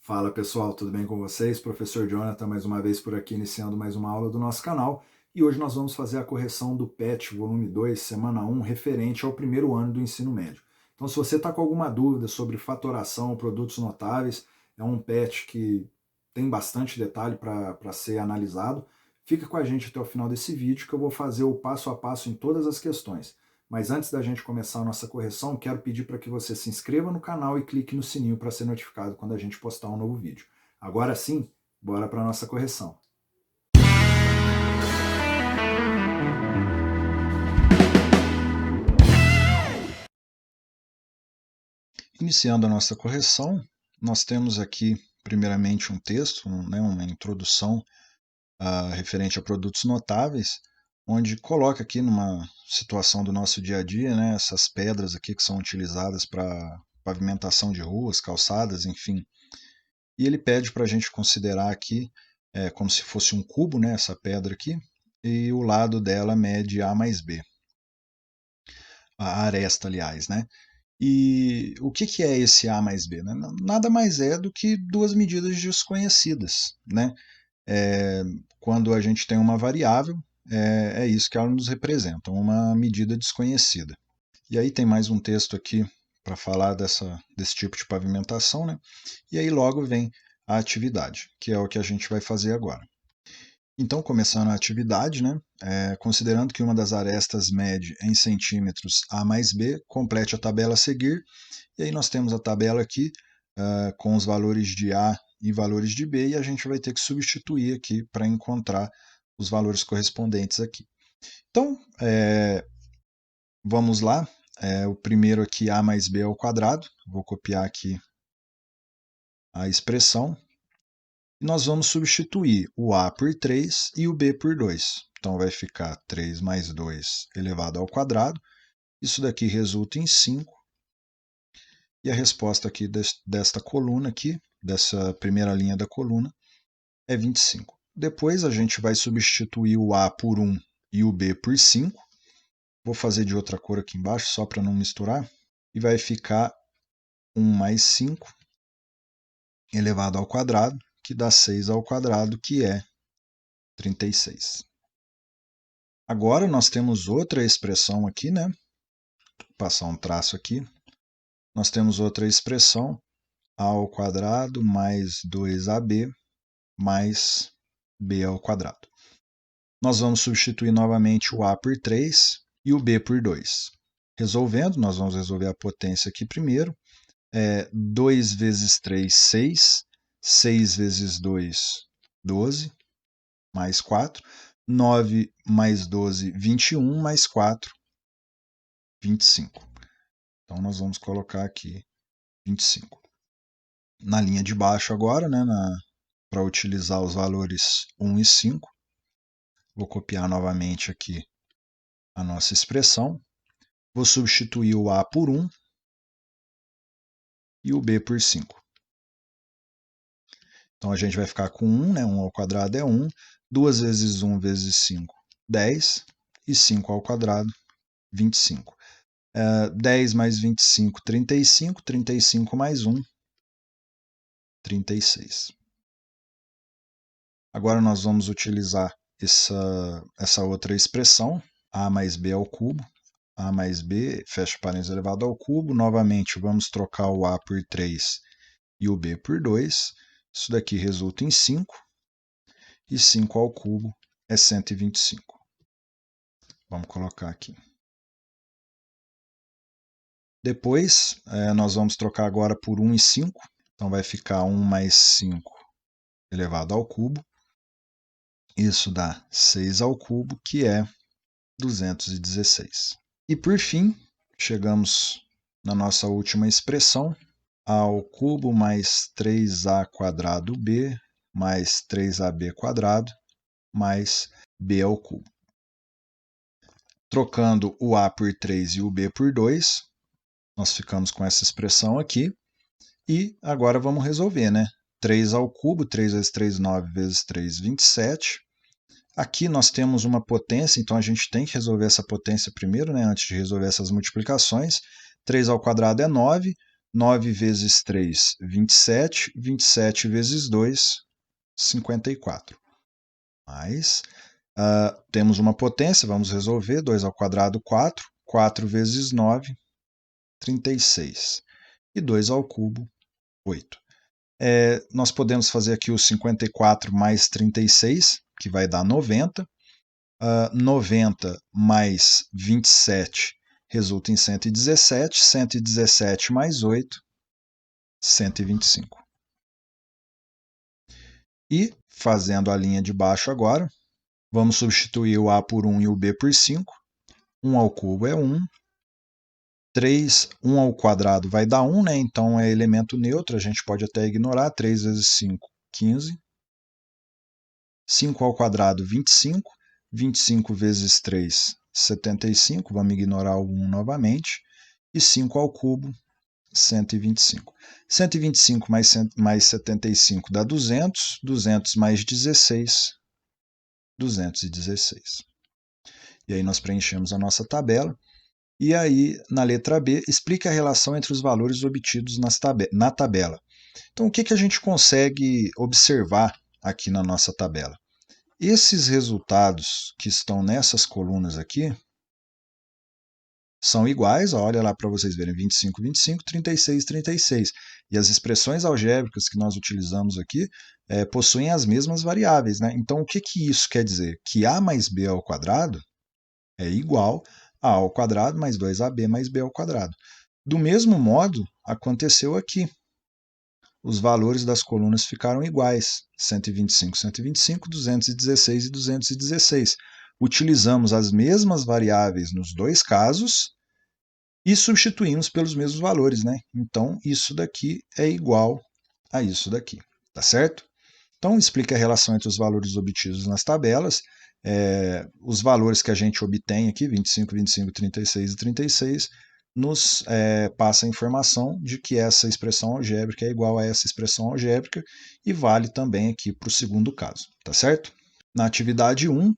Fala pessoal, tudo bem com vocês? Professor Jonathan mais uma vez por aqui, iniciando mais uma aula do nosso canal. E hoje nós vamos fazer a correção do PET volume 2, semana 1, referente ao primeiro ano do ensino médio. Então se você está com alguma dúvida sobre fatoração, produtos notáveis, é um PET que tem bastante detalhe para ser analisado, fica com a gente até o final desse vídeo que eu vou fazer o passo a passo em todas as questões. Mas antes da gente começar a nossa correção, quero pedir para que você se inscreva no canal e clique no sininho para ser notificado quando a gente postar um novo vídeo. Agora sim, bora para a nossa correção. Iniciando a nossa correção, nós temos aqui primeiramente um texto, uma introdução referente a produtos notáveis, onde coloca aqui numa situação do nosso dia a dia, essas pedras aqui que são utilizadas para pavimentação de ruas, calçadas, enfim. E ele pede para a gente considerar aqui como se fosse um cubo, essa pedra aqui, e o lado dela mede A mais B. A aresta, aliás, E o que é esse A mais B? Nada mais é do que duas medidas desconhecidas, quando a gente tem uma variável, é isso que ela nos representa, uma medida desconhecida. E aí tem mais um texto aqui para falar desse tipo de pavimentação, E aí logo vem a atividade, que é o que a gente vai fazer agora. Então, começando a atividade, considerando que uma das arestas mede em centímetros A mais B, complete a tabela a seguir. E aí nós temos a tabela aqui com os valores de A e valores de B, e a gente vai ter que substituir aqui para encontrar os valores correspondentes aqui. Então, vamos lá. O primeiro aqui, A mais B ao quadrado. Vou copiar aqui a expressão. E nós vamos substituir o A por 3 e o B por 2. Então vai ficar 3 mais 2 elevado ao quadrado. Isso daqui resulta em 5. E a resposta aqui desta coluna aqui, dessa primeira linha da coluna, é 25. Depois a gente vai substituir o A por 1 e o B por 5. Vou fazer de outra cor aqui embaixo, só para não misturar. E vai ficar 1 mais 5 elevado ao quadrado, que dá 6 ao quadrado, que é 36. Agora nós temos outra expressão aqui, Vou passar um traço aqui. Nós temos outra expressão, A ao quadrado mais 2AB mais B ao quadrado. Nós vamos substituir novamente o A por 3 e o B por 2. Resolvendo, nós vamos resolver a potência aqui primeiro. 2 vezes 3, 6. 6 vezes 2, 12. Mais 4. 9 mais 12, 21. Mais 4, 25. Então, nós vamos colocar aqui 25. Na linha de baixo agora, para utilizar os valores 1 e 5, vou copiar novamente aqui a nossa expressão. Vou substituir o A por 1 e o B por 5. Então, a gente vai ficar com 1, 1 ao quadrado é 1. 2 vezes 1 vezes 5, 10. E 5 ao quadrado, 25. 10 mais 25, 35. 35 mais 1, 36. Agora nós vamos utilizar essa outra expressão, A mais B ao cubo. A mais B, fecha parênteses elevado ao cubo. Novamente, vamos trocar o A por 3 e o B por 2. Isso daqui resulta em 5. E 5 ao cubo é 125. Vamos colocar aqui. Depois, nós vamos trocar agora por 1 e 5. Então, vai ficar 1 mais 5 elevado ao cubo. Isso dá 6 ao cubo, que é 216. E, por fim, chegamos na nossa última expressão. A ao cubo mais 3a quadrado b mais 3ab quadrado mais b ao cubo. Trocando o a por 3 e o b por 2, nós ficamos com essa expressão aqui. E agora vamos resolver, 3 ao cubo, 3 vezes 3, 9 vezes 3, 27. Aqui nós temos uma potência, então a gente tem que resolver essa potência primeiro, antes de resolver essas multiplicações. 3 ao quadrado é 9. 9 vezes 3, 27. 27 vezes 2, 54. Mais, temos uma potência, vamos resolver. 2 ao quadrado, 4. 4 vezes 9, 36. E 2 ao cubo, 8. Nós podemos fazer aqui o 54 mais 36, que vai dar 90. 90 mais 27 resulta em 117. 117 mais 8, 125. E, fazendo a linha de baixo agora, vamos substituir o A por 1 e o B por 5. 1 ao cubo é 1. 3, 1 ao quadrado vai dar 1, né? Então é elemento neutro, a gente pode até ignorar. 3 vezes 5, 15. 5 ao quadrado, 25. 25 vezes 3, 75. Vamos ignorar o 1 novamente. E 5 ao cubo, 125. 125 mais 75 dá 200. 200 mais 16, 216. E aí nós preenchemos a nossa tabela. E aí, na letra B, explica a relação entre os valores obtidos na tabela. Então, o que a gente consegue observar aqui na nossa tabela? Esses resultados que estão nessas colunas aqui são iguais, olha lá para vocês verem, 25, 25, 36, 36. E as expressões algébricas que nós utilizamos aqui possuem as mesmas variáveis, né? Então, o que isso quer dizer? Que A mais B ao quadrado é igual a ao quadrado mais 2ab mais b ao quadrado. Do mesmo modo, aconteceu aqui. Os valores das colunas ficaram iguais, 125, 125, 216 e 216. Utilizamos as mesmas variáveis nos dois casos e substituímos pelos mesmos valores, né? Então, isso daqui é igual a isso daqui, tá certo? Então, explica a relação entre os valores obtidos nas tabelas. Os valores que a gente obtém aqui, 25, 25, 36 e 36, nos passa a informação de que essa expressão algébrica é igual a essa expressão algébrica e vale também aqui para o segundo caso, tá certo? Na atividade 1,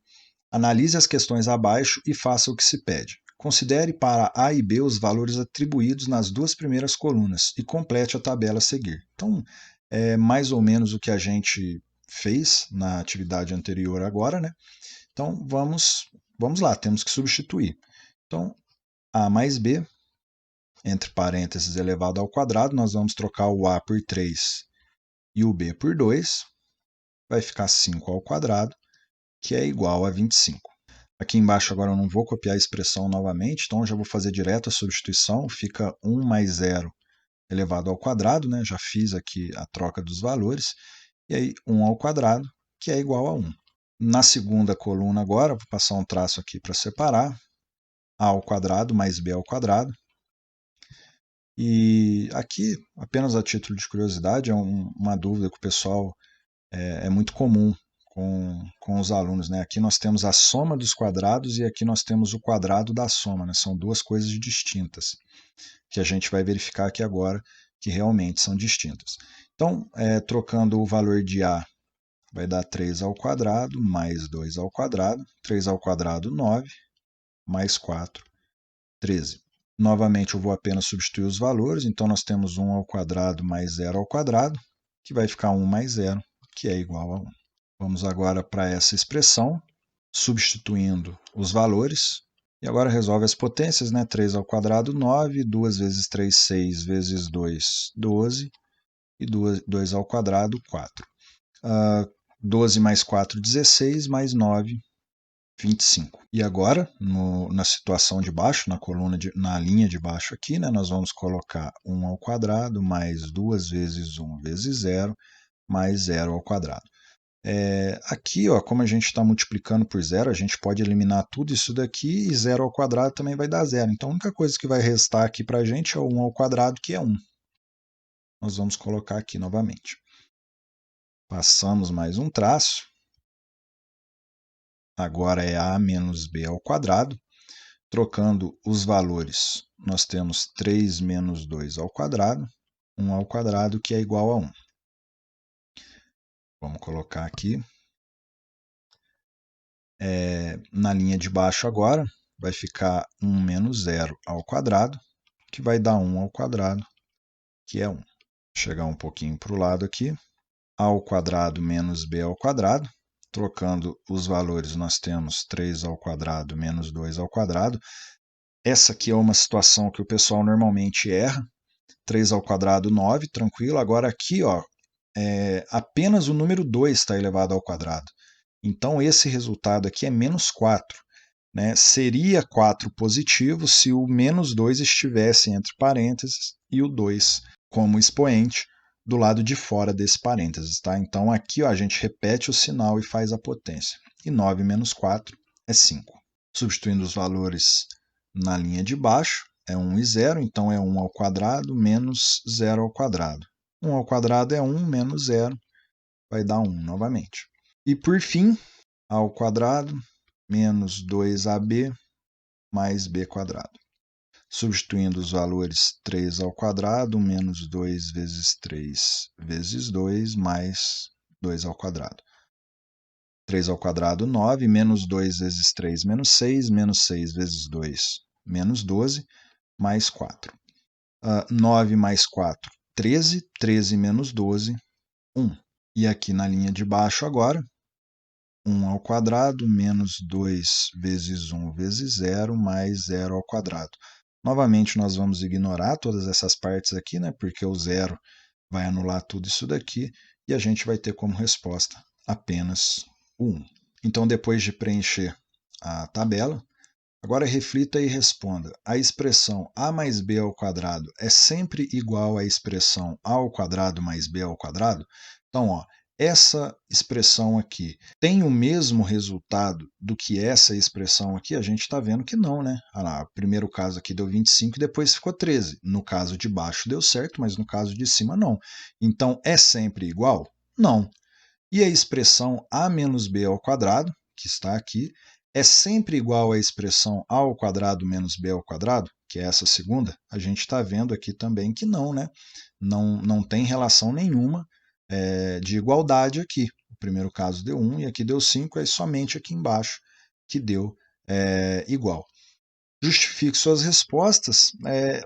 analise as questões abaixo e faça o que se pede. Considere para A e B os valores atribuídos nas duas primeiras colunas e complete a tabela a seguir. Então, é mais ou menos o que a gente fez na atividade anterior agora, né? Então, vamos lá, temos que substituir. Então, A mais B, entre parênteses, elevado ao quadrado, nós vamos trocar o A por 3 e o B por 2, vai ficar 5 ao quadrado, que é igual a 25. Aqui embaixo agora eu não vou copiar a expressão novamente, então eu já vou fazer direto a substituição, fica 1 mais 0 elevado ao quadrado, né? Já fiz aqui a troca dos valores, e aí 1 ao quadrado, que é igual a 1. Na segunda coluna agora, vou passar um traço aqui para separar, a ao quadrado mais b ao quadrado. E aqui, apenas a título de curiosidade, é uma dúvida que o pessoal é muito comum com os alunos, né? Aqui nós temos a soma dos quadrados e aqui nós temos o quadrado da soma, né? São duas coisas distintas, que a gente vai verificar aqui agora que realmente são distintas. Então, trocando o valor de A, vai dar 3 ao quadrado mais 2 ao quadrado. 3 ao quadrado, 9, mais 4, 13. Novamente, eu vou apenas substituir os valores, então nós temos 1 ao quadrado mais 0 ao quadrado, que vai ficar 1 mais 0, que é igual a 1. Vamos agora para essa expressão, substituindo os valores. E agora resolve as potências, né? 3 ao quadrado, 9. 2 vezes 3, 6. Vezes 2, 12. E 2 ao quadrado, 4. 12 mais 4, 16. Mais 9, 25. E agora, na situação de baixo, na linha de baixo aqui, né? Nós vamos colocar 1 ao quadrado, mais 2 vezes 1 vezes 0, mais 0 ao quadrado. Aqui, ó, como a gente está multiplicando por zero, a gente pode eliminar tudo isso daqui e 0 ao quadrado também vai dar zero. Então, a única coisa que vai restar aqui para a gente é o 1 ao quadrado, que é 1. Nós vamos colocar aqui novamente. Passamos mais um traço. Agora é A menos B ao quadrado. Trocando os valores, nós temos 3 menos 2 ao quadrado, 1 ao quadrado, que é igual a 1. Vamos colocar aqui. Na linha de baixo agora, vai ficar 1 menos 0 ao quadrado, que vai dar 1 ao quadrado, que é 1. Vou chegar um pouquinho para o lado aqui. A ao quadrado menos b ao quadrado. Trocando os valores, nós temos 3 ao quadrado menos 2 ao quadrado. Essa aqui é uma situação que o pessoal normalmente erra. 3 ao quadrado, 9, tranquilo. Agora aqui, ó, apenas o número 2 está elevado ao quadrado. Então, esse resultado aqui é menos 4. Né? Seria 4 positivo se o menos 2 estivesse entre parênteses e o 2 como expoente do lado de fora desse parênteses. Tá? Então, aqui ó, a gente repete o sinal e faz a potência. E 9 menos 4 é 5. Substituindo os valores na linha de baixo, é 1 e 0, então é 1 ao quadrado menos 0 ao quadrado. 1 ao quadrado é 1, menos 0 vai dar 1 novamente. E por fim, a ao quadrado menos 2ab mais b quadrado. Substituindo os valores 3 ao quadrado menos 2 vezes 3 vezes 2 mais 2 ao quadrado. 3 ao quadrado, 9, menos 2 vezes 3, menos 6 vezes 2, menos 12, mais 4. 9 mais 4, 13, 13 menos 12, 1. E aqui na linha de baixo agora, 1 ao quadrado menos 2 vezes 1 vezes 0 mais 0 ao quadrado. Novamente, nós vamos ignorar todas essas partes aqui, né, porque o zero vai anular tudo isso daqui e a gente vai ter como resposta apenas o 1. Então, depois de preencher a tabela, agora reflita e responda. A expressão a mais b ao quadrado é sempre igual à expressão a ao quadrado mais b ao quadrado? Então, ó, essa expressão aqui tem o mesmo resultado do que essa expressão aqui? A gente está vendo que não, né? O primeiro caso aqui deu 25 e depois ficou 13. No caso de baixo deu certo, mas no caso de cima não. Então, é sempre igual? Não. E a expressão a menos b ao quadrado, que está aqui, é sempre igual à expressão a ao quadrado menos b ao quadrado, que é essa segunda? A gente está vendo aqui também que não, né? Não tem relação nenhuma de igualdade aqui. O primeiro caso deu 1 e aqui deu 5, é somente aqui embaixo que deu igual. Justifique suas respostas.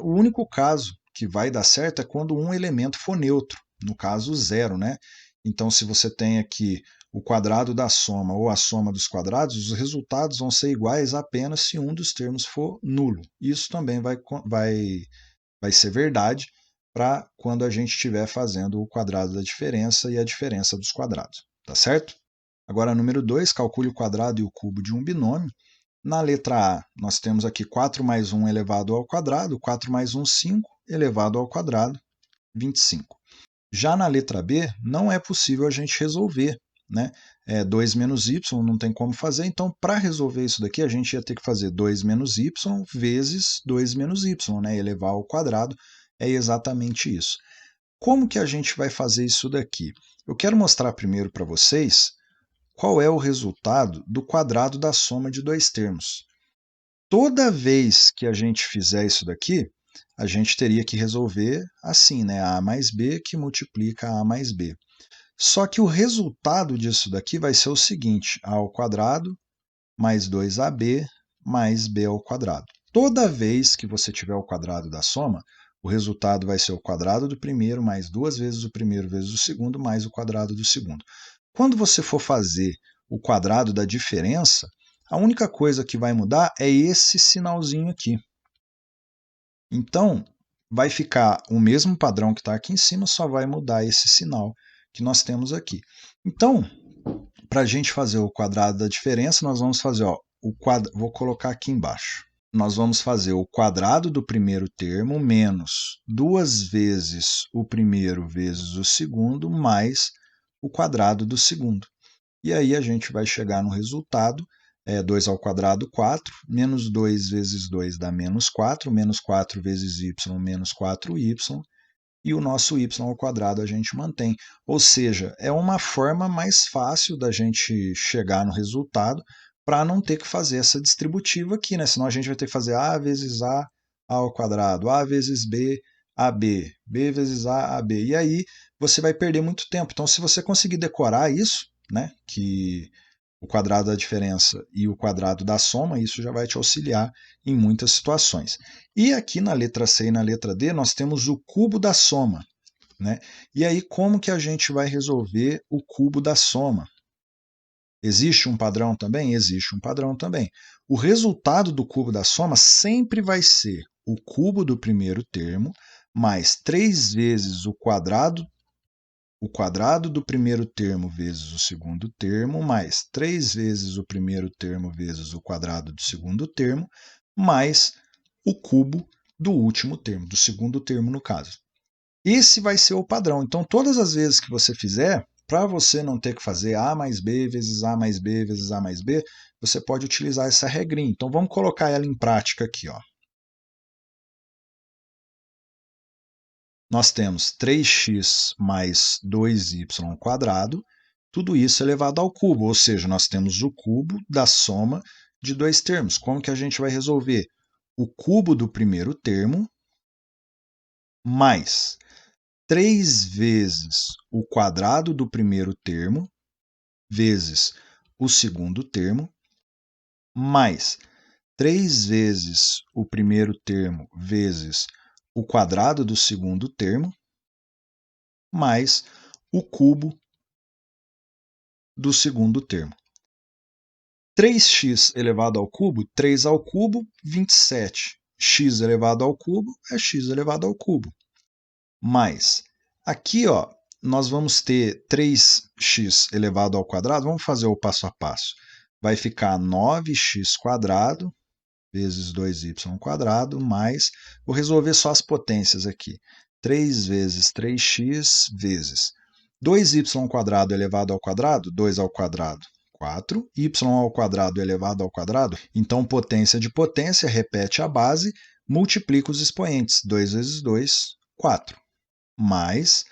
O único caso que vai dar certo é quando um elemento for neutro, no caso 0, né? Então, se você tem aqui o quadrado da soma ou a soma dos quadrados, os resultados vão ser iguais apenas se um dos termos for nulo. Isso também vai ser verdade para quando a gente estiver fazendo o quadrado da diferença e a diferença dos quadrados, tá certo? Agora, número 2, calcule o quadrado e o cubo de um binômio. Na letra A, nós temos aqui 4 mais 1 elevado ao quadrado, 4 mais 1, 5, elevado ao quadrado, 25. Já na letra B, não é possível a gente resolver, né? 2 menos y, não tem como fazer, então para resolver isso daqui, a gente ia ter que fazer 2 menos y vezes 2 menos y, né? Elevar ao quadrado é exatamente isso. Como que a gente vai fazer isso daqui? Eu quero mostrar primeiro para vocês qual é o resultado do quadrado da soma de dois termos. Toda vez que a gente fizer isso daqui, a gente teria que resolver assim, né? A mais B que multiplica A mais B. Só que o resultado disso daqui vai ser o seguinte, A ao quadrado mais 2AB mais B ao quadrado. Toda vez que você tiver o quadrado da soma, o resultado vai ser o quadrado do primeiro mais 2 vezes o primeiro vezes o segundo mais o quadrado do segundo. Quando você for fazer o quadrado da diferença, a única coisa que vai mudar é esse sinalzinho aqui. Então, vai ficar o mesmo padrão que está aqui em cima, só vai mudar esse sinal que nós temos aqui. Então, para a gente fazer o quadrado da diferença, nós vamos fazer, ó, vou colocar aqui embaixo. Nós vamos fazer o quadrado do primeiro termo menos 2 vezes o primeiro vezes o segundo mais o quadrado do segundo. E aí a gente vai chegar no resultado, 2 ao quadrado, 4, menos 2 vezes 2 dá menos 4 vezes y, menos 4y, e o nosso y ao quadrado a gente mantém. Ou seja, é uma forma mais fácil da gente chegar no resultado para não ter que fazer essa distributiva aqui, né? Senão a gente vai ter que fazer a vezes a ao quadrado, a vezes b, ab, b vezes a, ab. E aí você vai perder muito tempo. Então, se você conseguir decorar isso, né, que o quadrado da diferença e o quadrado da soma, isso já vai te auxiliar em muitas situações. E aqui na letra C e na letra D, nós temos o cubo da soma, né? E aí, como que a gente vai resolver o cubo da soma? Existe um padrão também? Existe um padrão também. O resultado do cubo da soma sempre vai ser o cubo do primeiro termo mais 3 vezes o quadrado do primeiro termo vezes o segundo termo, mais 3 vezes o primeiro termo vezes o quadrado do segundo termo, mais o cubo do último termo, do segundo termo no caso. Esse vai ser o padrão. Então, todas as vezes que você fizer, para você não ter que fazer A mais B vezes A mais B vezes A mais B, você pode utilizar essa regrinha. Então, vamos colocar ela em prática aqui, ó. Nós temos 3x mais 2y quadrado, tudo isso elevado ao cubo, ou seja, nós temos o cubo da soma de dois termos. Como que a gente vai resolver? O cubo do primeiro termo mais 3 vezes o quadrado do primeiro termo vezes o segundo termo, mais 3 vezes o primeiro termo vezes o quadrado do segundo termo, mais o cubo do segundo termo. 3x elevado ao cubo, 3 ao cubo, 27. X elevado ao cubo é x elevado ao cubo. Mais, aqui ó, nós vamos ter 3x elevado ao quadrado, vamos fazer o passo a passo. Vai ficar 9x quadrado vezes 2y quadrado, mais, vou resolver só as potências aqui. 3 vezes 3x vezes 2y quadrado elevado ao quadrado, 2 ao quadrado, 4, y ao quadrado elevado ao quadrado, então potência de potência, repete a base, multiplica os expoentes, 2 vezes 2, 4, mais,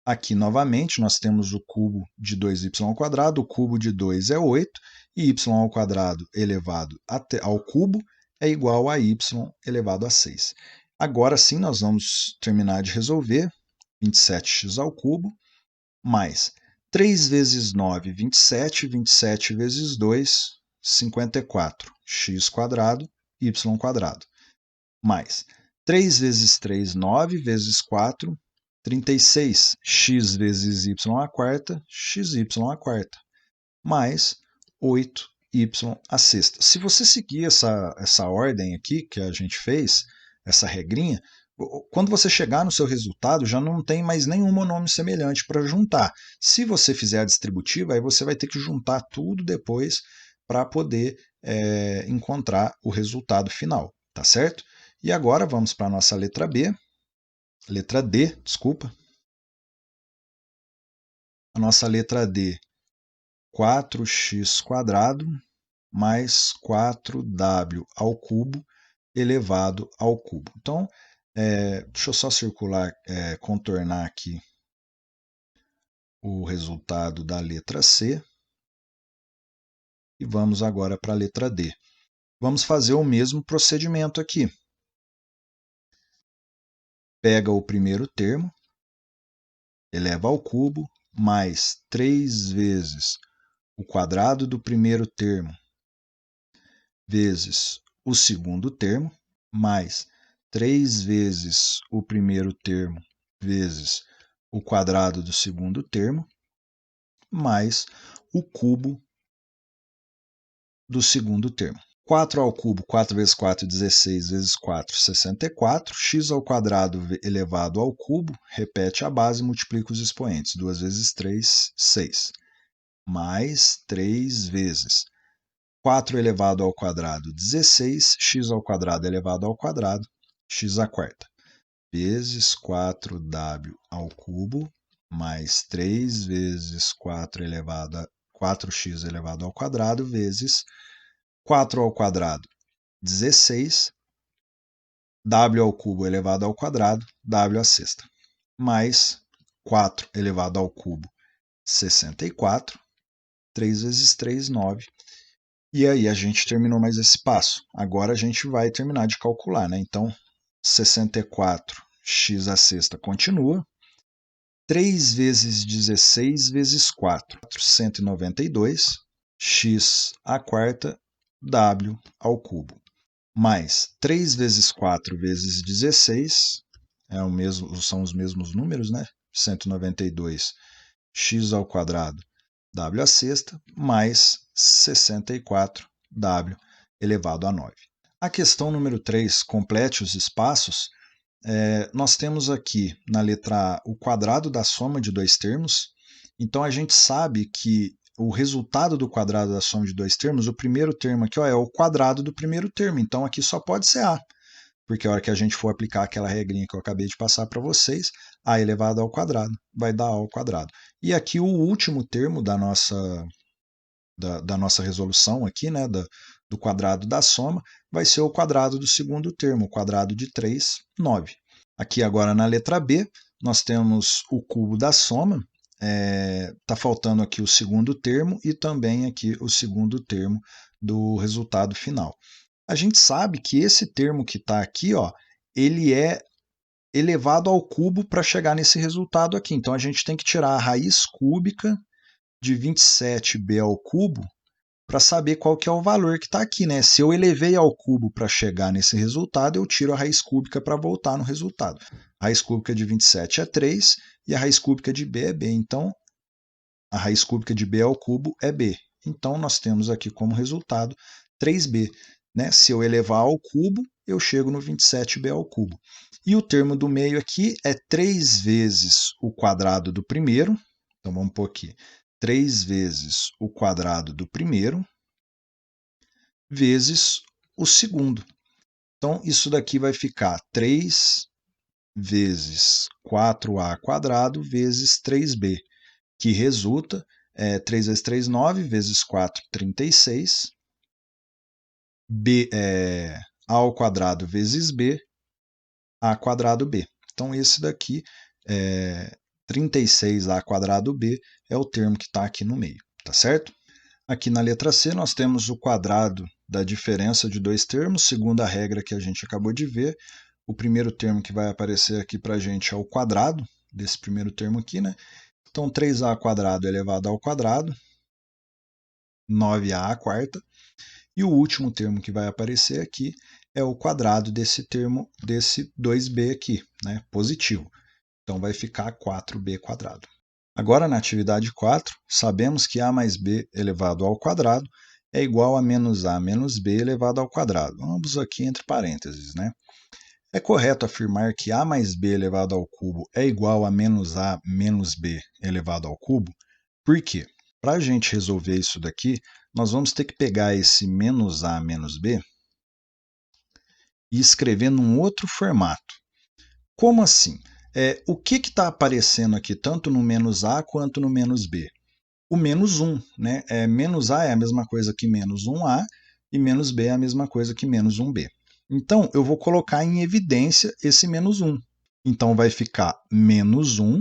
aqui novamente nós temos o cubo de 2y ao quadrado, o cubo de 2 é 8, e y ao quadrado elevado ao cubo é igual a y elevado a 6. Agora sim nós vamos terminar de resolver, 27x ao cubo, mais 3 vezes 9, 27, 27 vezes 2, 54, x quadrado, y quadrado, mais 3 vezes 3, 9 vezes 4, 36, x vezes y à quarta, xy à quarta, mais 8y à sexta. Se você seguir essa ordem aqui que a gente fez, essa regrinha, quando você chegar no seu resultado, já não tem mais nenhum monômio semelhante para juntar. Se você fizer a distributiva, aí você vai ter que juntar tudo depois para poder encontrar o resultado final, tá certo? E agora vamos para a nossa letra D, desculpa. A nossa letra D, 4x quadrado mais 4w ao cubo elevado ao cubo. Então, deixa eu só circular, contornar aqui o resultado da letra C. E vamos agora para a letra D. Vamos fazer o mesmo procedimento aqui. Pega o primeiro termo, eleva ao cubo, mais 3 vezes o quadrado do primeiro termo, vezes o segundo termo, mais 3 vezes o primeiro termo, vezes o quadrado do segundo termo, mais o cubo do segundo termo. 4 ao cubo, 4 vezes 4, 16, vezes 4, 64. X ao quadrado elevado ao cubo, repete a base, multiplica os expoentes. 2 vezes 3, 6. Mais 3 vezes 4 elevado ao quadrado, 16. X ao quadrado elevado ao quadrado, x à quarta. Vezes 4w ao cubo, mais 3 vezes 4x elevado ao quadrado, vezes 4 ao quadrado, 16, w ao cubo elevado ao quadrado, w à sexta, mais 4 elevado ao cubo, 64, 3 vezes 3, 9. E aí a gente terminou mais esse passo. Agora a gente vai terminar de calcular, né? Então, 64, x à sexta continua. 3 vezes 16 vezes 4, 192. x à quarta, w ao cubo, mais 3 vezes 4 vezes 16, são os mesmos números, né? 192, x ao quadrado, w à sexta, mais 64, w elevado a 9. A questão número 3, complete os espaços. Nós temos aqui na letra A o quadrado da soma de dois termos. Então a gente sabe que o resultado do quadrado da soma de dois termos, o primeiro termo aqui é o quadrado do primeiro termo. Então aqui só pode ser A, porque a hora que a gente for aplicar aquela regrinha que eu acabei de passar para vocês, A elevado ao quadrado vai dar A ao quadrado. E aqui o último termo da nossa resolução aqui, né, do quadrado da soma, vai ser o quadrado do segundo termo, o quadrado de 3, 9. Aqui agora na letra B, nós temos o cubo da soma, está faltando aqui o segundo termo e também aqui o segundo termo do resultado final. A gente sabe que esse termo que está aqui, ele é elevado ao cubo para chegar nesse resultado aqui. Então a gente tem que tirar a raiz cúbica de 27b ao cubo para saber qual que é o valor que está aqui, né? Se eu elevei ao cubo para chegar nesse resultado, eu tiro a raiz cúbica para voltar no resultado. A raiz cúbica de 27 é 3 e a raiz cúbica de b é b. Então, a raiz cúbica de b ao cubo é b. Então, nós temos aqui como resultado 3b. Né? Se eu elevar ao cubo, eu chego no 27b ao cubo. E o termo do meio aqui é 3 vezes o quadrado do primeiro. Então, vamos pôr aqui. 3 vezes o quadrado do primeiro vezes o segundo. Então, isso daqui vai ficar 3 vezes 4a quadrado vezes 3b, que resulta 3 vezes 3, 9, vezes 4, 36, a ao quadrado vezes b, a quadrado b. Então, esse daqui, 36a quadrado b, é o termo que está aqui no meio, tá certo? Aqui na letra C, nós temos o quadrado da diferença de dois termos, segundo a regra que a gente acabou de ver. O primeiro termo que vai aparecer aqui para a gente é o quadrado desse primeiro termo aqui, né? Então, 3a quadrado elevado ao quadrado, 9a à quarta. E o último termo que vai aparecer aqui é o quadrado desse termo, desse 2b aqui, né? Positivo. Então, vai ficar 4b quadrado. Agora, na atividade 4, sabemos que a mais b elevado ao quadrado é igual a menos a menos b elevado ao quadrado, ambos aqui entre parênteses, né? É correto afirmar que a mais b elevado ao cubo é igual a menos b elevado ao cubo? Por quê? Para a gente resolver isso daqui, nós vamos ter que pegar esse menos a menos b e escrever num outro formato. Como assim? O que está aparecendo aqui tanto no menos a quanto no menos b? O menos 1, né? Menos a é a mesma coisa que menos 1a e menos b é a mesma coisa que menos 1b. Então, eu vou colocar em evidência esse menos 1. Então, vai ficar menos 1,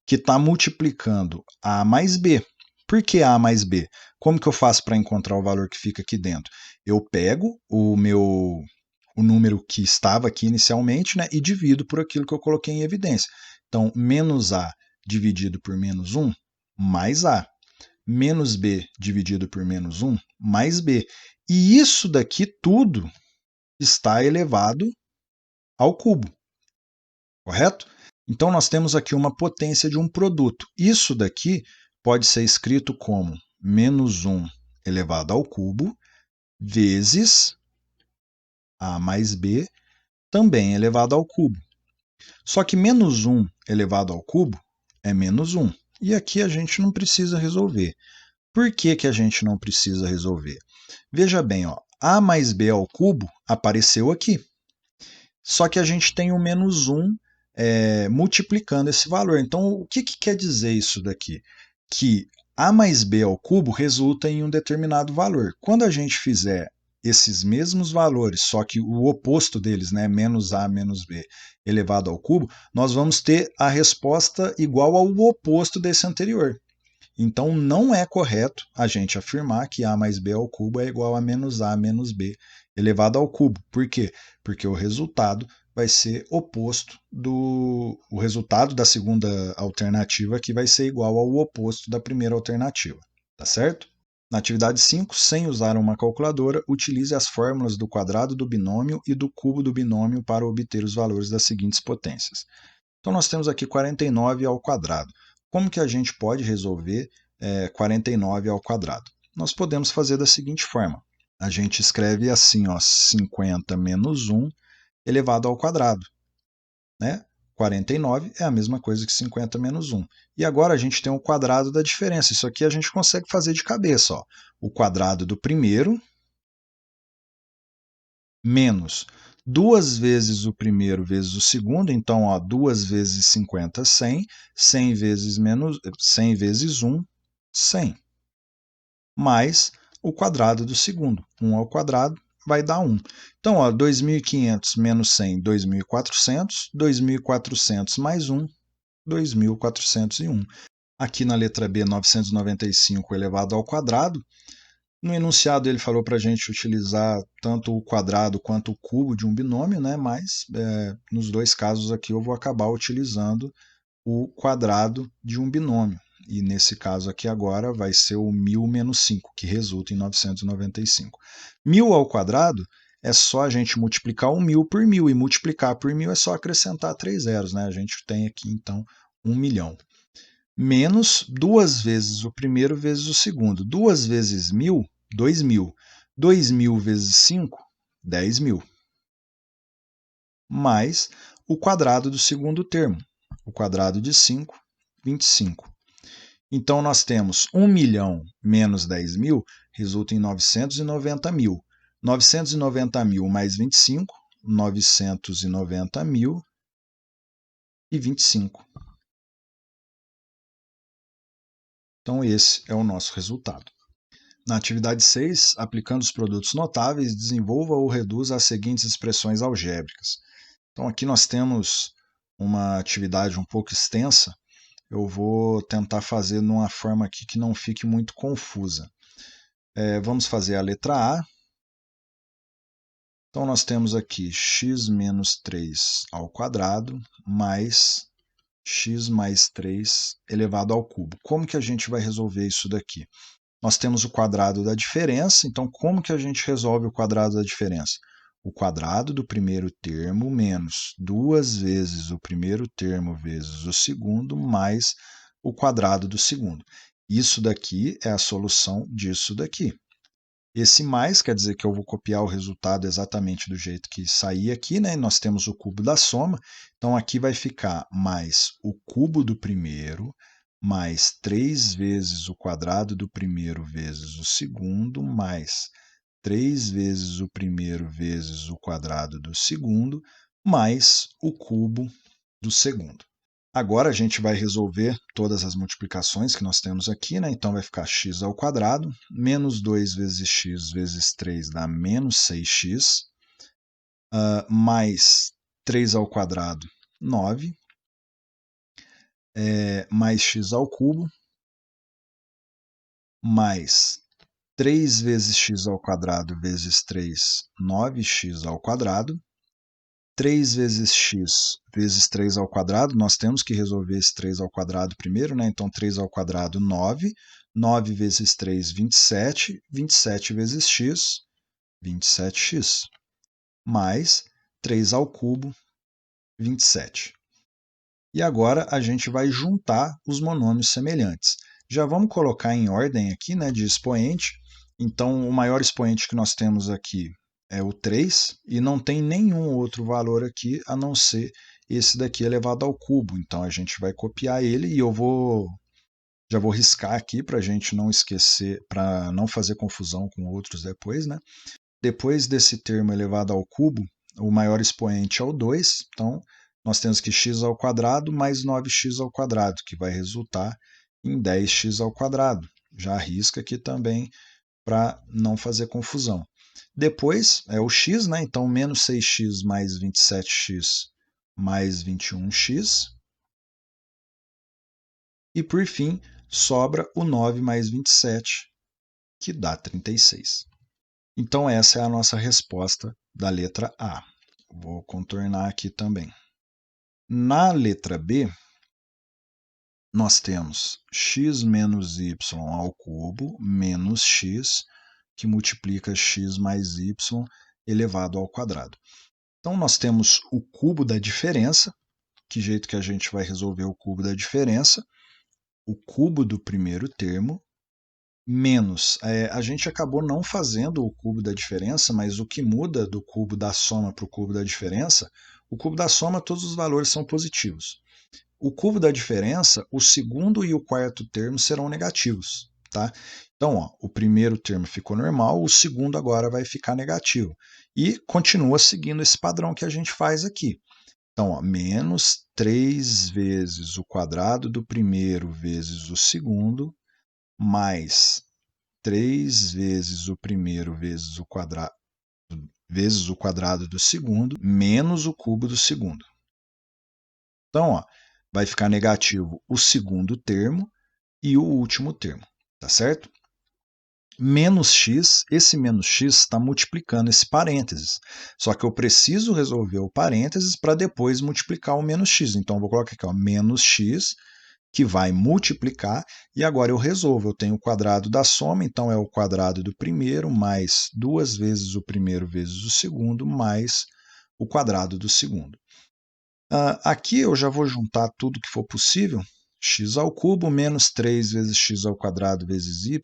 que está multiplicando a mais b. Por que a mais b? Como que eu faço para encontrar o valor que fica aqui dentro? Eu pego o número que estava aqui inicialmente, né, e divido por aquilo que eu coloquei em evidência. Então, menos a dividido por menos 1, mais a. Menos b dividido por menos 1, mais b. E isso daqui tudo está elevado ao cubo, correto? Então, nós temos aqui uma potência de um produto. Isso daqui pode ser escrito como menos 1 elevado ao cubo vezes a mais b, também elevado ao cubo. Só que menos 1 elevado ao cubo é menos 1. E aqui a gente não precisa resolver. Por que que a gente não precisa resolver? Veja bem, a mais b ao cubo apareceu aqui. Só que a gente tem o menos 1 multiplicando esse valor. Então, o que quer dizer isso daqui? Que a mais b ao cubo resulta em um determinado valor. Quando a gente fizer esses mesmos valores, só que o oposto deles, né, menos a menos b elevado ao cubo, nós vamos ter a resposta igual ao oposto desse anterior. Então, não é correto a gente afirmar que a mais b ao cubo é igual a menos b elevado ao cubo. Por quê? Porque o resultado vai ser oposto o resultado da segunda alternativa, que vai ser igual ao oposto da primeira alternativa. Tá certo? Na atividade 5, sem usar uma calculadora, utilize as fórmulas do quadrado do binômio e do cubo do binômio para obter os valores das seguintes potências. Então, nós temos aqui 49 ao quadrado. Como que a gente pode resolver 49 ao quadrado? Nós podemos fazer da seguinte forma. A gente escreve assim, ó, 50 menos 1 elevado ao quadrado. Né? 49 é a mesma coisa que 50 menos 1. E agora a gente tem o quadrado da diferença. Isso aqui a gente consegue fazer de cabeça. Ó. O quadrado do primeiro menos 2 vezes o primeiro vezes o segundo. Então, ó, 2 vezes 50, 100. 100 vezes, 100 vezes 1, 100. Mais o quadrado do segundo. 1 ao quadrado vai dar 1. Então, ó, 2.500 menos 100, 2.400. 2.400 mais 1, 2.401. Aqui na letra B, 995 elevado ao quadrado. No enunciado ele falou para a gente utilizar tanto o quadrado quanto o cubo de um binômio, né? Mas nos dois casos aqui eu vou acabar utilizando o quadrado de um binômio. E nesse caso aqui agora vai ser o 1.000 menos 5, que resulta em 995. 1.000 ao quadrado é só a gente multiplicar o 1.000 por 1.000, e multiplicar por 1.000 é só acrescentar 3 zeros, né? A gente tem aqui então 1 milhão. Menos 2 vezes o primeiro vezes o segundo. 2 vezes 1.000, 2.000. 2.000 vezes 5, 10.000. Mais o quadrado do segundo termo. O quadrado de 5, 25. Então, nós temos 1 milhão menos 10.000 resulta em 990 mil. 990 mil mais 25, 990 mil e 25. Então, esse é o nosso resultado. Na atividade 6, aplicando os produtos notáveis, desenvolva ou reduza as seguintes expressões algébricas. Então, aqui nós temos uma atividade um pouco extensa. Eu vou tentar fazer numa forma aqui que não fique muito confusa. Vamos fazer a letra A. Então, nós temos aqui x menos 3 ao quadrado mais x mais 3 elevado ao cubo. Como que a gente vai resolver isso daqui? Nós temos o quadrado da diferença, então como que a gente resolve o quadrado da diferença? O quadrado do primeiro termo menos 2 vezes o primeiro termo vezes o segundo mais o quadrado do segundo. Isso daqui é a solução disso daqui. Esse mais quer dizer que eu vou copiar o resultado exatamente do jeito que sair aqui, né? Nós temos o cubo da soma, então aqui vai ficar mais o cubo do primeiro, mais 3 vezes o quadrado do primeiro vezes o segundo, mais 3 vezes o primeiro vezes o quadrado do segundo, mais o cubo do segundo. Agora a gente vai resolver todas as multiplicações que nós temos aqui, né? Então vai ficar x ao quadrado, menos 2 vezes x vezes 3 dá menos 6x, mais 3 ao quadrado, 9, mais x ao cubo, mais 3 vezes x ao quadrado vezes 3, 9x ao quadrado, 3 vezes x vezes 3 ao quadrado, nós temos que resolver esse 3 ao quadrado primeiro, né? Então 3 ao quadrado, 9. 9 vezes 3, 27. 27 vezes x, 27x. Mais 3 ao cubo, 27. E agora a gente vai juntar os monômios semelhantes. Já vamos colocar em ordem aqui, né, de expoente. Então, o maior expoente que nós temos aqui é o 3, e não tem nenhum outro valor aqui a não ser esse daqui elevado ao cubo. Então, a gente vai copiar ele e já vou riscar aqui para a gente não esquecer, para não fazer confusão com outros depois, né? Depois desse termo elevado ao cubo, o maior expoente é o 2, então nós temos que x ao quadrado mais 9x ao quadrado, que vai resultar em 10x ao quadrado. Já risca aqui também para não fazer confusão. Depois é o x, né? Então menos 6x mais 27x mais 21x. E por fim, sobra o 9 mais 27, que dá 36. Então essa é a nossa resposta da letra A. Vou contornar aqui também. Na letra B, nós temos x menos y ao cubo menos x, que multiplica x mais y elevado ao quadrado. Então, nós temos o cubo da diferença. Que jeito que a gente vai resolver o cubo da diferença? O cubo do primeiro termo menos, a gente acabou não fazendo o cubo da diferença, mas o que muda do cubo da soma para o cubo da diferença, o cubo da soma todos os valores são positivos. O cubo da diferença, o segundo e o quarto termo serão negativos, tá? Então, ó, o primeiro termo ficou normal, o segundo agora vai ficar negativo. E continua seguindo esse padrão que a gente faz aqui. Então, ó, menos 3 vezes o quadrado do primeiro vezes o segundo, mais 3 vezes o primeiro vezes o quadrado do segundo, menos o cubo do segundo. Então, ó, vai ficar negativo o segundo termo e o último termo, tá certo? Menos x, esse menos x está multiplicando esse parênteses. Só que eu preciso resolver o parênteses para depois multiplicar o menos x. Então, eu vou colocar aqui, ó, menos x, que vai multiplicar, e agora eu resolvo. Eu tenho o quadrado da soma, então é o quadrado do primeiro, mais 2 vezes o primeiro vezes o segundo, mais o quadrado do segundo. Aqui eu já vou juntar tudo que for possível. X ao cubo menos 3 vezes x ao quadrado vezes y,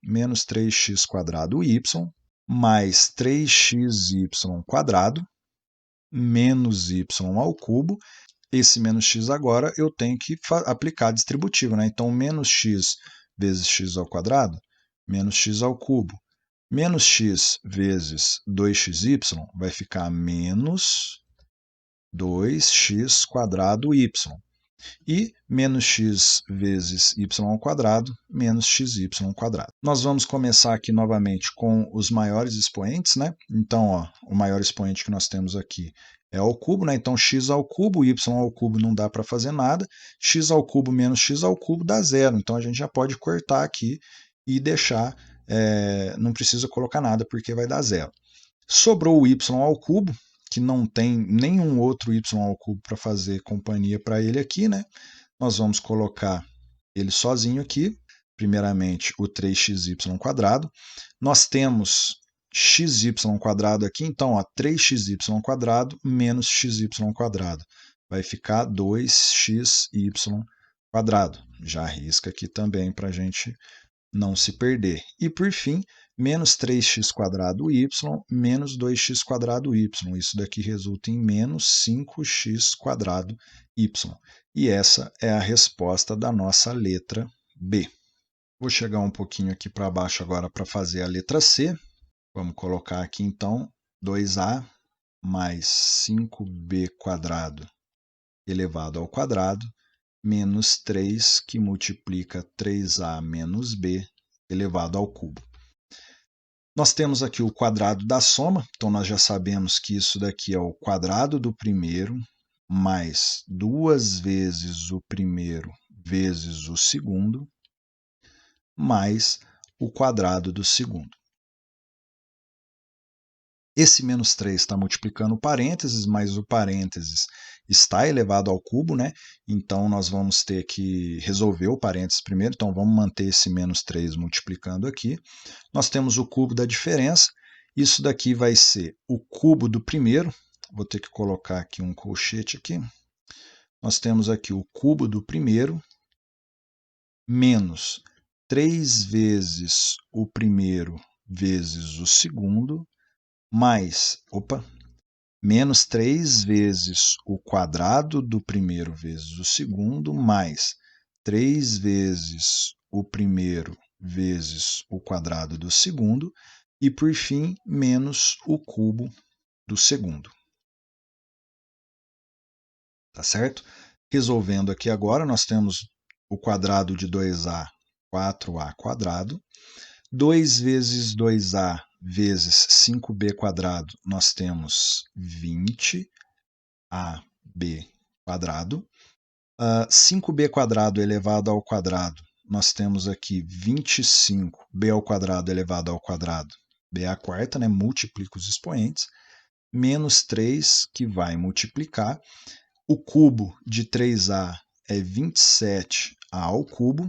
menos 3x quadrado y, mais 3xy quadrado, menos y ao cubo. Esse menos x agora eu tenho que aplicar distributivo, né? Então, menos x vezes x ao quadrado, menos x ao cubo. Menos x vezes 2xy vai ficar menos 2x quadrado y. E menos x vezes y ao quadrado, menos xy quadrado. Nós vamos começar aqui novamente com os maiores expoentes, né? Então, ó, o maior expoente que nós temos aqui é ao cubo, né? Então, x ao cubo, y ao cubo não dá para fazer nada. X ao cubo menos x ao cubo dá zero. Então, a gente já pode cortar aqui e deixar, não precisa colocar nada, porque vai dar zero. Sobrou o y ao cubo, que não tem nenhum outro y ao cubo para fazer companhia para ele aqui, né? Nós vamos colocar ele sozinho aqui. Primeiramente, o 3xy quadrado. Nós temos xy quadrado aqui, então, ó, 3xy quadrado menos xy quadrado. Vai ficar 2xy quadrado. Já arrisca aqui também para a gente não se perder. E, por fim, menos 3x quadrado y menos 2x quadrado y. Isso daqui resulta em menos 5x quadrado y. E essa é a resposta da nossa letra B. Vou chegar um pouquinho aqui para baixo agora para fazer a letra C. Vamos colocar aqui, então, 2a mais 5b quadrado elevado ao quadrado, menos 3, que multiplica 3a menos b elevado ao cubo. Nós temos aqui o quadrado da soma, então nós já sabemos que isso daqui é o quadrado do primeiro, mais 2 vezes o primeiro vezes o segundo, mais o quadrado do segundo. Esse menos 3 está multiplicando o parênteses, mas o parênteses está elevado ao cubo, né? Então, nós vamos ter que resolver o parênteses primeiro. Então, vamos manter esse menos 3 multiplicando aqui. Nós temos o cubo da diferença. Isso daqui vai ser o cubo do primeiro. Vou ter que colocar aqui um colchete aqui. Nós temos aqui o cubo do primeiro menos 3 vezes o primeiro vezes o segundo, mais, menos 3 vezes o quadrado do primeiro vezes o segundo, mais 3 vezes o primeiro vezes o quadrado do segundo, e, por fim, menos o cubo do segundo. Tá certo? Resolvendo aqui agora, nós temos o quadrado de 2a, 4a quadrado. 2 vezes 2a vezes 5b quadrado, nós temos 20ab quadrado. 5b quadrado elevado ao quadrado, nós temos aqui 25b ao quadrado elevado ao quadrado, b é a quarta, né? Multiplica os expoentes, menos 3, que vai multiplicar. O cubo de 3a é 27a ao cubo,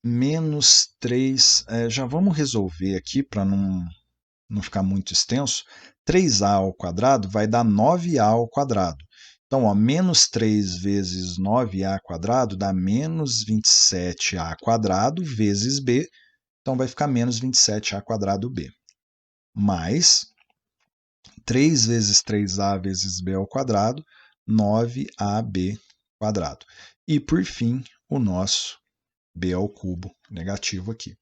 menos 3, já vamos resolver aqui para não ficar muito extenso. 3a ao quadrado vai dar 9a ao quadrado. Então, ó, menos 3 vezes 9a quadrado dá menos 27a quadrado vezes b. Então, vai ficar menos 27a quadrado b. Mais 3 vezes 3a vezes b ao quadrado, 9ab quadrado. E, por fim, o nosso b ao cubo negativo aqui.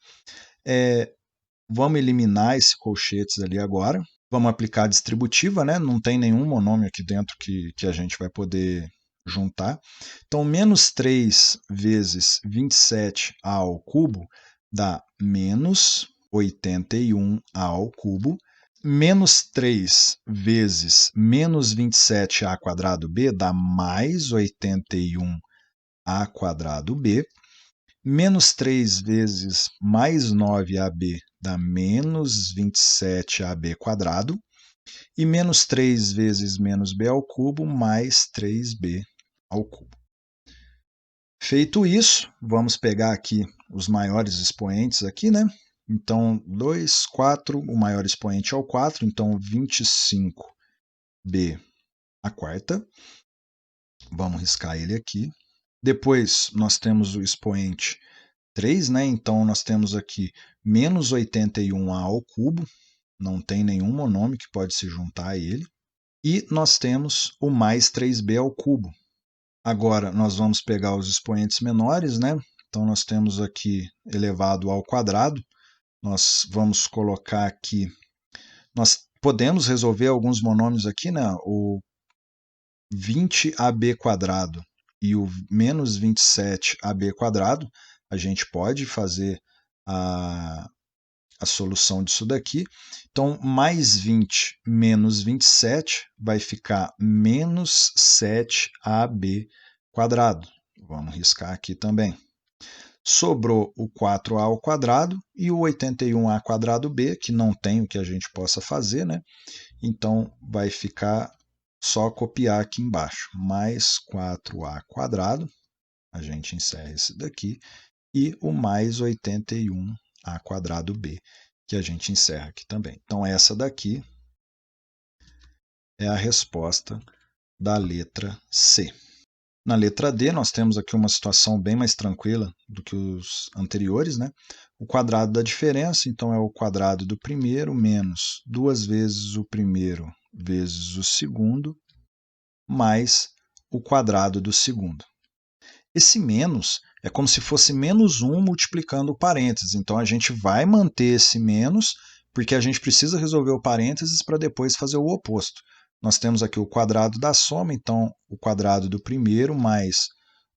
Vamos eliminar esse colchetes ali agora. Vamos aplicar a distributiva, né? Não tem nenhum monômio aqui dentro que a gente vai poder juntar. Então, menos 3 vezes 27a ao cubo dá menos 81a ao cubo. Menos 3 vezes menos 27a quadrado b dá mais 81a quadrado b. Menos 3 vezes mais 9ab dá menos 27ab quadrado. E menos 3 vezes menos b ao cubo mais 3b ao cubo. Feito isso, vamos pegar aqui os maiores expoentes aqui, né? Então, 2, 4, o maior expoente é o 4, então 25b a quarta. Vamos riscar ele aqui. Depois, nós temos o expoente 3, né? Então, nós temos aqui menos 81a ao cubo, não tem nenhum monômio que pode se juntar a ele. E nós temos o mais 3b ao cubo. Agora, nós vamos pegar os expoentes menores, né? Então, nós temos aqui elevado ao quadrado. Nós vamos colocar aqui... Nós podemos resolver alguns monômios aqui, né? O 20ab quadrado e o menos 27ab quadrado. A gente pode fazer a solução disso daqui. Então, mais 20 menos 27 vai ficar menos 7ab quadrado. Vamos riscar aqui também. Sobrou o 4a ao quadrado e o 81a quadrado b, que não tem o que a gente possa fazer, né? Então, vai ficar só copiar aqui embaixo. Mais 4a quadrado, a gente encerra esse daqui, e o mais 81a quadrado b, que a gente encerra aqui também. Então, essa daqui é a resposta da letra C. Na letra D, nós temos aqui uma situação bem mais tranquila do que os anteriores, né? O quadrado da diferença, então, é o quadrado do primeiro menos 2 vezes o primeiro vezes o segundo, mais o quadrado do segundo. Esse menos é como se fosse menos 1 multiplicando o parênteses. Então, a gente vai manter esse menos, porque a gente precisa resolver o parênteses para depois fazer o oposto. Nós temos aqui o quadrado da soma, então, o quadrado do primeiro mais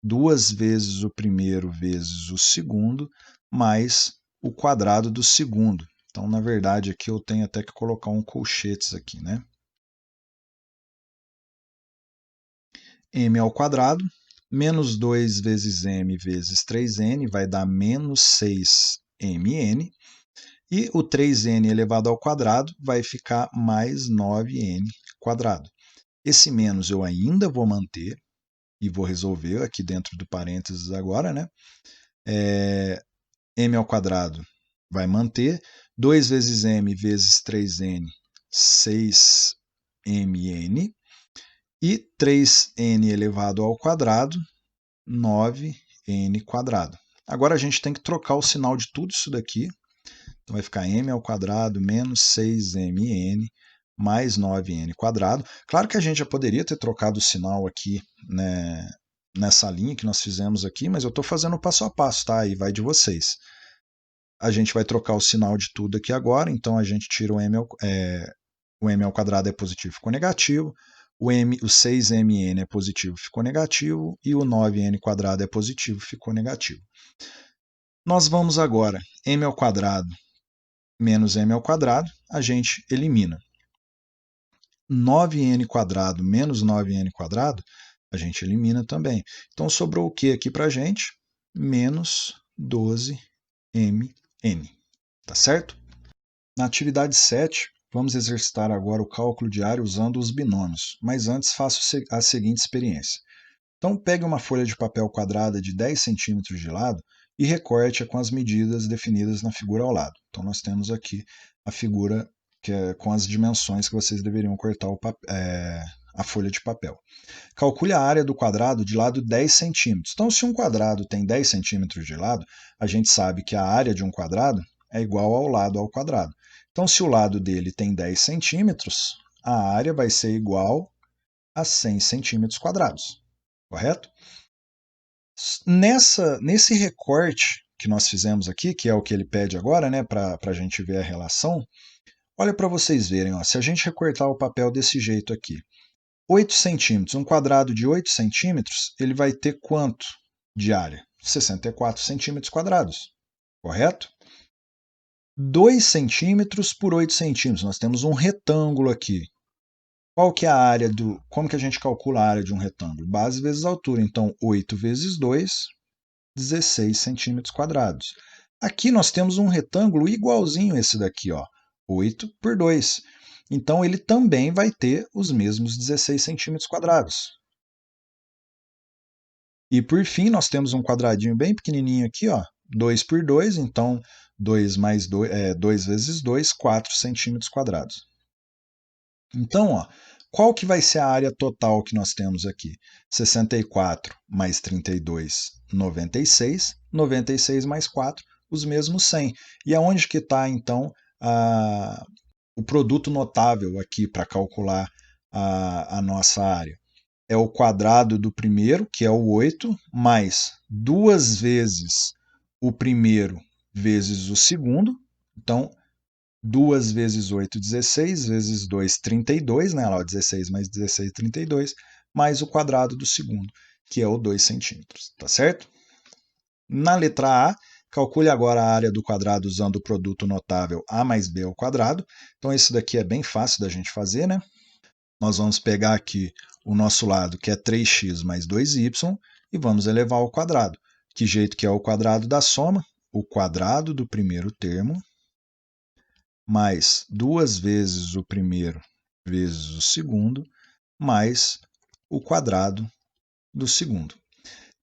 2 vezes o primeiro vezes o segundo, mais o quadrado do segundo. Então, na verdade, aqui eu tenho até que colocar um colchetes aqui, né? M ao quadrado, menos 2 vezes m vezes 3n vai dar menos 6mn. E o 3n elevado ao quadrado vai ficar mais 9n quadrado. Esse menos eu ainda vou manter e vou resolver aqui dentro do parênteses agora, né? M ao quadrado vai manter. 2 vezes m vezes 3n, 6mn. E 3n elevado ao quadrado, 9n quadrado. Agora a gente tem que trocar o sinal de tudo isso daqui. Então vai ficar m ao quadrado menos 6mn mais 9n quadrado. Claro que a gente já poderia ter trocado o sinal aqui, né, nessa linha que nós fizemos aqui, mas eu estou fazendo passo a passo, tá? Aí vai de vocês. A gente vai trocar o sinal de tudo aqui agora, então a gente tira o m ao quadrado é positivo, ficou negativo. O 6mn é positivo, ficou negativo. E o 9n quadrado é positivo, ficou negativo. Nós vamos agora, m ao quadrado menos m ao quadrado, a gente elimina. 9n quadrado menos 9n quadrado, a gente elimina também. Então, sobrou o que aqui para a gente? Menos 12mn. Tá certo? Na atividade 7, vamos exercitar agora o cálculo diário usando os binômios, mas antes faço a seguinte experiência. Então, pegue uma folha de papel quadrada de 10 centímetros de lado e recorte-a com as medidas definidas na figura ao lado. Então, nós temos aqui a figura que é com as dimensões que vocês deveriam cortar a folha de papel. Calcule a área do quadrado de lado 10 centímetros. Então, se um quadrado tem 10 centímetros de lado, a gente sabe que a área de um quadrado é igual ao lado ao quadrado. Então, se o lado dele tem 10 centímetros, a área vai ser igual a 100 centímetros quadrados. Correto? Nesse recorte que nós fizemos aqui, que é o que ele pede agora, né, para a gente ver a relação, olha para vocês verem, ó, se a gente recortar o papel desse jeito aqui, 8 centímetros, um quadrado de 8 centímetros, ele vai ter quanto de área? 64 centímetros quadrados, correto? 2 centímetros por 8 centímetros, nós temos um retângulo aqui. Qual que é a área como que a gente calcula a área de um retângulo? Base vezes altura, então 8 vezes 2, 16 centímetros quadrados. Aqui nós temos um retângulo igualzinho a esse daqui, ó, 8 por 2. Então ele também vai ter os mesmos 16 centímetros quadrados. E por fim, nós temos um quadradinho bem pequenininho aqui, ó, 2 por 2, então 2 mais 2, 2 vezes 2, 4 centímetros quadrados. Então, ó, qual que vai ser a área total que nós temos aqui? 64 mais 32, 96. 96 mais 4, os mesmos 100. E aonde que está, então, o produto notável aqui para calcular a nossa área? É o quadrado do primeiro, que é o 8, mais 2 vezes o primeiro vezes o segundo. Então, 2 vezes 8, 16, vezes 2, 32, né? Lá, 16 mais 16, 32, mais o quadrado do segundo, que é o 2 centímetros, tá certo? Na letra A, calcule agora a área do quadrado usando o produto notável A mais B ao quadrado. Então, esse daqui é bem fácil da gente fazer, né? Nós vamos pegar aqui o nosso lado, que é 3x mais 2y, e vamos elevar ao quadrado. Que jeito que é o quadrado da soma? O quadrado do primeiro termo mais 2 vezes o primeiro vezes o segundo, mais o quadrado do segundo.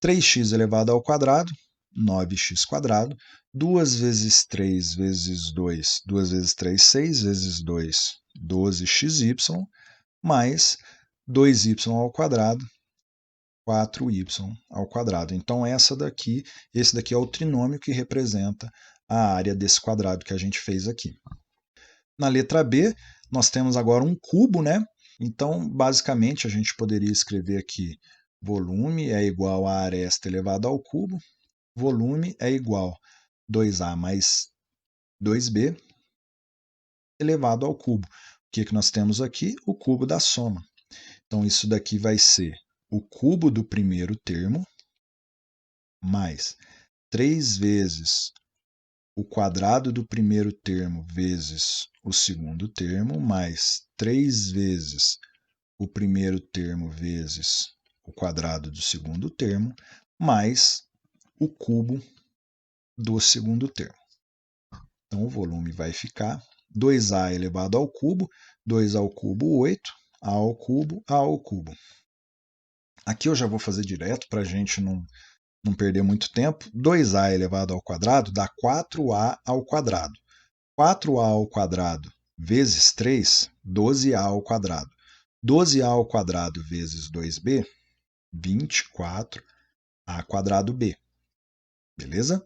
3x elevado ao quadrado, 9x quadrado. 2 vezes 3 vezes 2, 2 vezes 3, 6 vezes 2, 12xy, mais 2y ao quadrado, 4y ao quadrado. Então, esse daqui é o trinômio que representa a área desse quadrado que a gente fez aqui. Na letra B, nós temos agora um cubo, né? Então, basicamente, a gente poderia escrever aqui volume é igual a área esta elevado ao cubo. Volume é igual a 2A mais 2B elevado ao cubo. O que nós temos aqui? O cubo da soma. Então, isso daqui vai ser o cubo do primeiro termo mais 3 vezes o quadrado do primeiro termo vezes o segundo termo, mais 3 vezes o primeiro termo vezes o quadrado do segundo termo, mais o cubo do segundo termo. Então, o volume vai ficar 2A elevado ao cubo, 2 ao cubo, 8, A ao cubo, A ao cubo. Aqui eu já vou fazer direto para a gente não perder muito tempo. 2A elevado ao quadrado dá 4A ao quadrado. 4A ao quadrado vezes 3, 12A ao quadrado. 12A ao quadrado vezes 2B, 24A quadrado B. Beleza?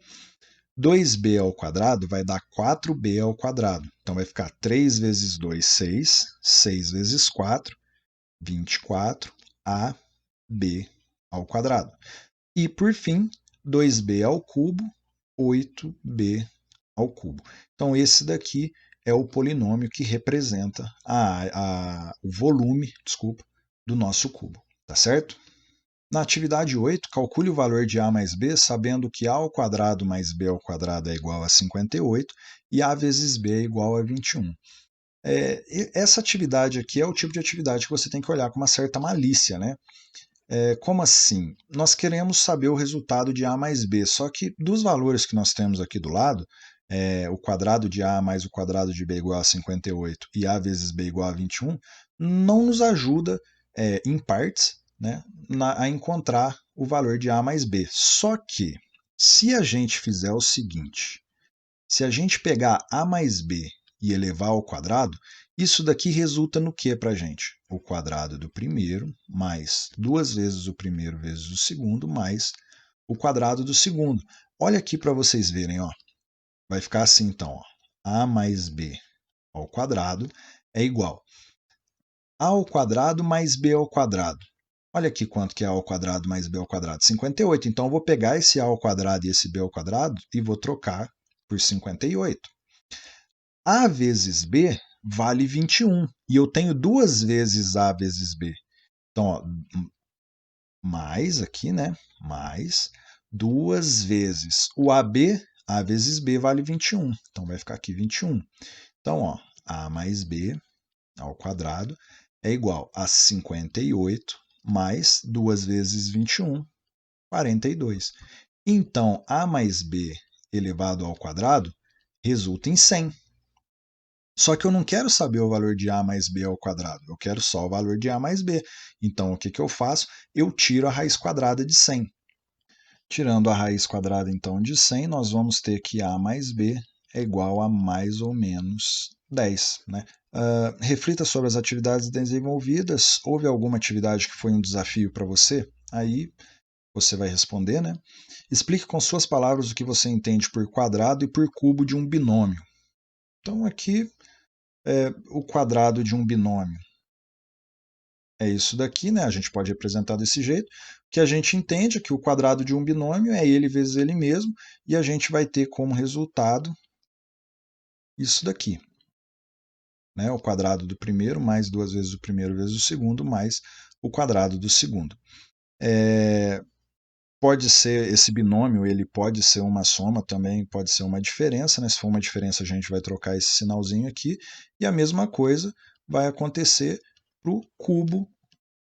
2B ao quadrado vai dar 4B ao quadrado. Então, vai ficar 3 vezes 2, 6. 6 vezes 4, 24AB ao quadrado. E, por fim, 2B ao cubo, 8B ao cubo. Então, esse daqui é o polinômio que representa o volume, do nosso cubo. Tá certo? Na atividade 8, calcule o valor de A mais B sabendo que A ao quadrado mais B ao quadrado é igual a 58 e A vezes B é igual a 21. Essa atividade aqui é o tipo de atividade que você tem que olhar com uma certa malícia, né? Como assim? Nós queremos saber o resultado de A mais B, só que dos valores que nós temos aqui do lado, o quadrado de A mais o quadrado de B igual a 58 e A vezes B igual a 21, não nos ajuda em partes, né, a encontrar o valor de A mais B. Só que, se a gente fizer o seguinte, se a gente pegar A mais B e elevar ao quadrado, isso daqui resulta no que para a gente? O quadrado do primeiro mais 2 vezes o primeiro vezes o segundo mais o quadrado do segundo. Olha aqui para vocês verem, ó. Vai ficar assim então, ó. A mais B ao quadrado é igual a ao quadrado mais b ao quadrado. Olha aqui quanto que é a ao quadrado mais b ao quadrado. 58. Então eu vou pegar esse a ao quadrado e esse b ao quadrado e vou trocar por 58. A vezes b vale 21. E eu tenho duas vezes a vezes b. Então, ó, mais aqui, né? Mais duas vezes o AB, A vezes B vale 21. Então vai ficar aqui 21. Então, ó, A mais B ao quadrado é igual a 58 mais 2 vezes 21, 42. Então, A mais B elevado ao quadrado resulta em 100. Só que eu não quero saber o valor de A mais B ao quadrado, eu quero só o valor de A mais B. Então, o que eu faço? Eu tiro a raiz quadrada de 100. Tirando a raiz quadrada, então, de 100, nós vamos ter que A mais B é igual a mais ou menos 10. Né? Reflita sobre as atividades desenvolvidas. Houve alguma atividade que foi um desafio para você? Aí você vai responder, né? Explique com suas palavras o que você entende por quadrado e por cubo de um binômio. Então, aqui, o quadrado de um binômio é isso daqui, né? A gente pode representar desse jeito. O que a gente entende é que o quadrado de um binômio é ele vezes ele mesmo, e a gente vai ter como resultado isso daqui. Né? O quadrado do primeiro mais 2 vezes o primeiro vezes o segundo mais o quadrado do segundo. Pode ser esse binômio, ele pode ser uma soma, também pode ser uma diferença, né? Se for uma diferença, a gente vai trocar esse sinalzinho aqui, e a mesma coisa vai acontecer para o cubo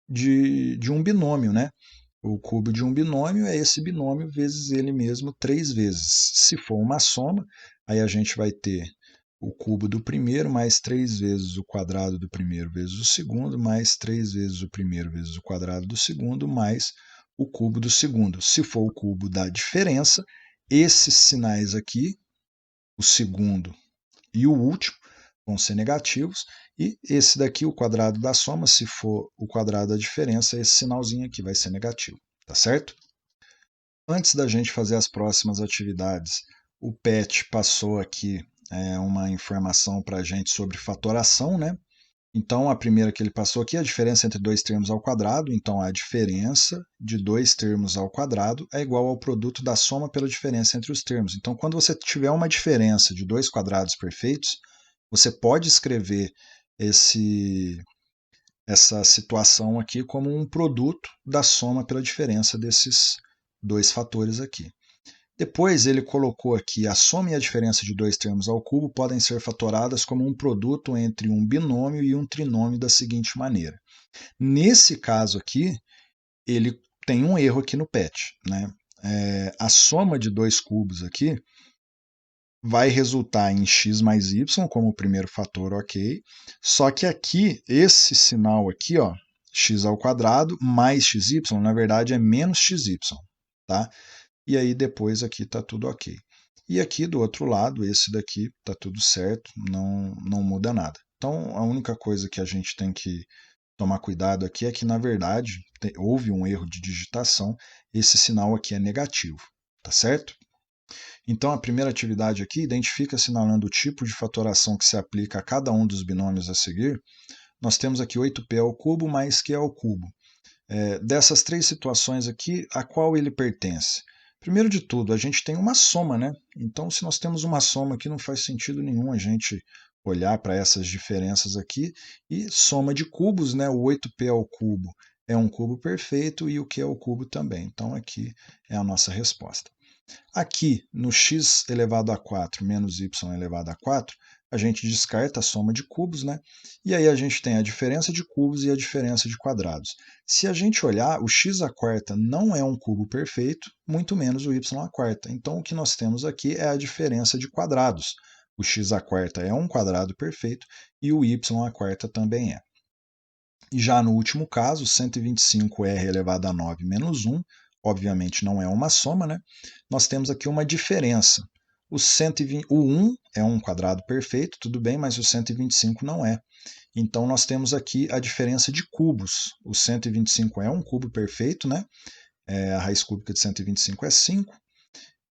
de um binômio, né? O cubo de um binômio é esse binômio vezes ele mesmo 3 vezes. Se for uma soma, aí a gente vai ter o cubo do primeiro mais 3 vezes o quadrado do primeiro vezes o segundo, mais 3 vezes o primeiro vezes o quadrado do segundo, mais o cubo do segundo. Se for o cubo da diferença, esses sinais aqui, o segundo e o último, vão ser negativos, e esse daqui, o quadrado da soma, se for o quadrado da diferença, esse sinalzinho aqui vai ser negativo, tá certo? Antes da gente fazer as próximas atividades, o PET passou aqui uma informação para a gente sobre fatoração, né? Então, a primeira que ele passou aqui é a diferença entre dois termos ao quadrado. Então, a diferença de dois termos ao quadrado é igual ao produto da soma pela diferença entre os termos. Então, quando você tiver uma diferença de dois quadrados perfeitos, você pode escrever essa situação aqui como um produto da soma pela diferença desses dois fatores aqui. Depois ele colocou aqui a soma e a diferença de dois termos ao cubo podem ser fatoradas como um produto entre um binômio e um trinômio da seguinte maneira. Nesse caso aqui, ele tem um erro aqui no PET. Né? A soma de dois cubos aqui vai resultar em x mais y como o primeiro fator, ok. Só que aqui, esse sinal aqui, ó, x ao quadrado mais xy, na verdade é menos xy, tá? E aí depois aqui está tudo ok. E aqui do outro lado, esse daqui está tudo certo, não muda nada. Então a única coisa que a gente tem que tomar cuidado aqui é que, na verdade, houve um erro de digitação, esse sinal aqui é negativo, tá certo? Então a primeira atividade aqui identifica assinalando o tipo de fatoração que se aplica a cada um dos binômios a seguir. Nós temos aqui 8p ao cubo mais q ao cubo. Dessas três situações aqui, a qual ele pertence? Primeiro de tudo, a gente tem uma soma, né? Então, se nós temos uma soma aqui, não faz sentido nenhum a gente olhar para essas diferenças aqui. E soma de cubos, né? O 8p ao cubo é um cubo perfeito e o q ao cubo também. Então, aqui é a nossa resposta. Aqui, no x elevado a 4 menos y elevado a 4, a gente descarta a soma de cubos, né? E aí a gente tem a diferença de cubos e a diferença de quadrados. Se a gente olhar, o x à quarta não é um cubo perfeito, muito menos o y à quarta. Então, o que nós temos aqui é a diferença de quadrados. O x à quarta é um quadrado perfeito e o y à quarta também é. E já no último caso, 125r elevado a 9 menos 1, obviamente não é uma soma, né? Nós temos aqui uma diferença. O 1 é um quadrado perfeito, tudo bem, mas o 125 não é. Então, nós temos aqui a diferença de cubos. O 125 é um cubo perfeito, né? A raiz cúbica de 125 é 5.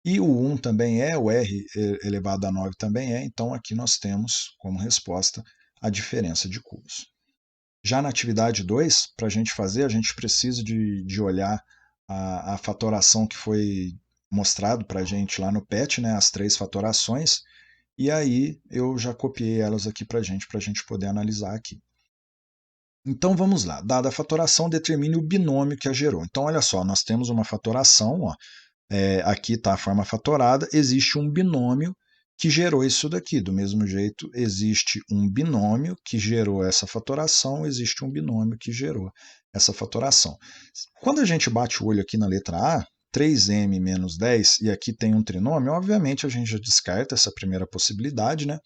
E o 1 também é, o r elevado a 9 também é. Então, aqui nós temos como resposta a diferença de cubos. Já na atividade 2, para a gente fazer, a gente precisa de olhar a fatoração que foi mostrado para a gente lá no PET, né? As 3 fatorações. E aí eu já copiei elas aqui para a gente poder analisar aqui. Então vamos lá, dada a fatoração, determine o binômio que a gerou. Então olha só, nós temos uma fatoração, ó, aqui está a forma fatorada, existe um binômio que gerou isso daqui. Do mesmo jeito, existe um binômio que gerou essa fatoração, existe um binômio que gerou essa fatoração. Quando a gente bate o olho aqui na letra A, 3m menos 10, e aqui tem um trinômio, obviamente a gente já descarta essa primeira possibilidade, né?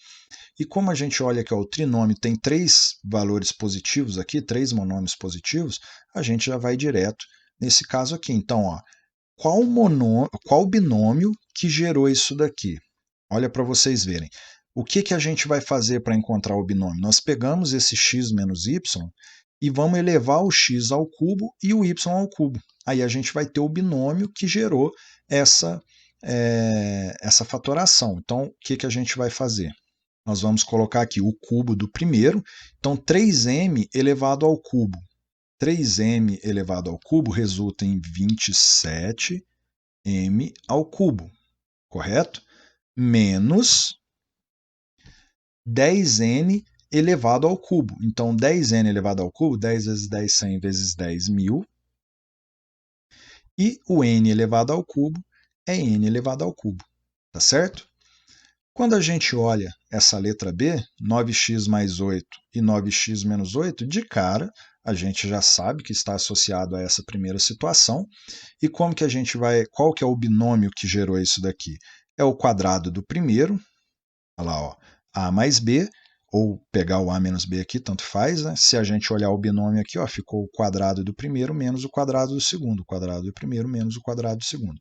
E como a gente olha que ó, o trinômio tem 3 valores positivos aqui, 3 monômios positivos, a gente já vai direto nesse caso aqui. Então, ó, qual binômio que gerou isso daqui? Olha para vocês verem. O que a gente vai fazer para encontrar o binômio? Nós pegamos esse x menos y e vamos elevar o x ao cubo e o y ao cubo. Aí a gente vai ter o binômio que gerou essa fatoração. Então, o que a gente vai fazer? Nós vamos colocar aqui o cubo do primeiro. Então, 3m elevado ao cubo. 3m elevado ao cubo resulta em 27m ao cubo, correto? Menos 10n elevado ao cubo. Então, 10n elevado ao cubo, 10 vezes 10, 100 vezes 10, 1000. E o n elevado ao cubo é n elevado ao cubo, tá certo? Quando a gente olha essa letra B, 9x mais 8 e 9x menos 8, de cara, a gente já sabe que está associado a essa primeira situação. E como que a gente vai, qual que é o binômio que gerou isso daqui? É o quadrado do primeiro, olha lá, ó, A mais B, ou pegar o A menos B aqui, tanto faz, né? Se a gente olhar o binômio aqui, ó, ficou o quadrado do primeiro menos o quadrado do segundo, o quadrado do primeiro menos o quadrado do segundo.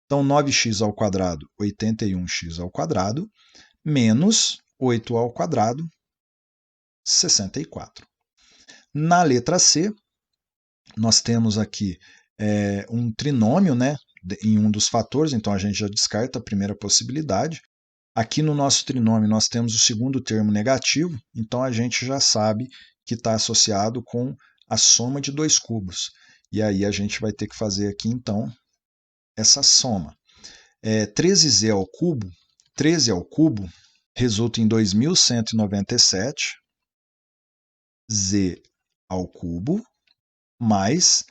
Então, 9x ao quadrado, 81x ao quadrado, menos 8 ao quadrado, 64. Na letra C, nós temos aqui um trinômio, né, em um dos fatores, então a gente já descarta a primeira possibilidade. Aqui no nosso trinômio nós temos o segundo termo negativo, então a gente já sabe que está associado com a soma de 2 cubos. E aí a gente vai ter que fazer aqui, então, essa soma. 13z ao cubo, 13 ao cubo, resulta em 2.197 z ao cubo, mais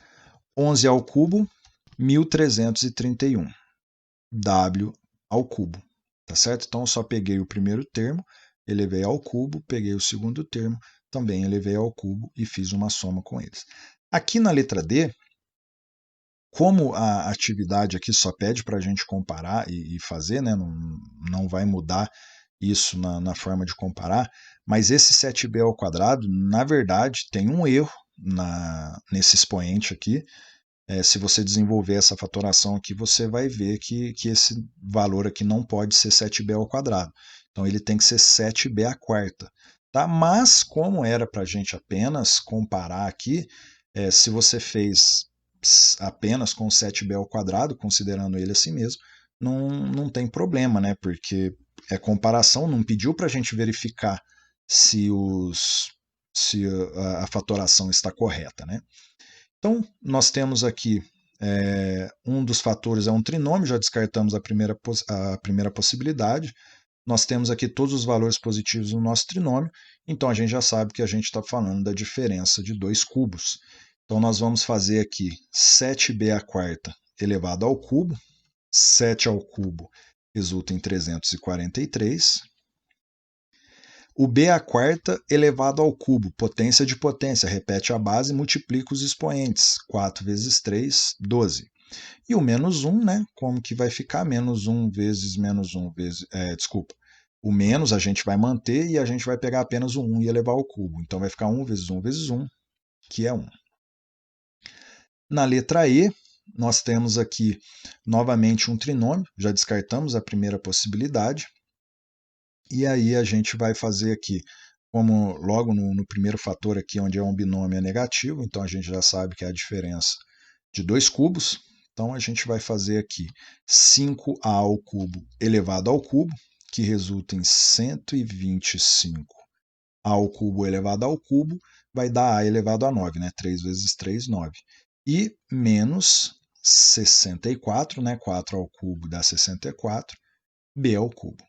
11 ao cubo, 1.331 w ao cubo. Tá certo? Então, eu só peguei o primeiro termo, elevei ao cubo, peguei o segundo termo, também elevei ao cubo e fiz uma soma com eles. Aqui na letra D, como a atividade aqui só pede para a gente comparar e fazer, né? Não vai mudar isso na forma de comparar, mas esse 7b ao quadrado, na verdade, tem um erro nesse expoente aqui. Se você desenvolver essa fatoração aqui, você vai ver que esse valor aqui não pode ser 7b ao quadrado. Então, ele tem que ser 7b à quarta. Tá? Mas, como era para a gente apenas comparar aqui, se você fez apenas com 7b ao quadrado, considerando ele assim mesmo, não tem problema, né? Porque é comparação, não pediu para a gente verificar se a fatoração está correta, né? Então, nós temos aqui um dos fatores é um trinômio, já descartamos a primeira possibilidade. Nós temos aqui todos os valores positivos no nosso trinômio, então a gente já sabe que a gente está falando da diferença de 2 cubos. Então, nós vamos fazer aqui 7b à quarta elevado ao cubo, 7 ao cubo resulta em 343. O b à quarta elevado ao cubo, potência de potência, repete a base, multiplica os expoentes, 4 vezes 3, 12. E o menos 1, né? Como que vai ficar? Menos 1 vezes menos 1 vezes... o menos a gente vai manter e a gente vai pegar apenas o 1 e elevar ao cubo. Então vai ficar 1 vezes 1 vezes 1, que é 1. Na letra E, nós temos aqui novamente um trinômio, já descartamos a primeira possibilidade, e aí a gente vai fazer aqui, como logo no primeiro fator aqui, onde é um binômio é negativo, então a gente já sabe que é a diferença de 2 cubos, então a gente vai fazer aqui 5a ao cubo elevado ao cubo, que resulta em 125 ao cubo elevado ao cubo, vai dar a elevado a 9, né? 3 vezes 3, 9. E menos 64, né? 4 ao cubo dá 64, b ao cubo.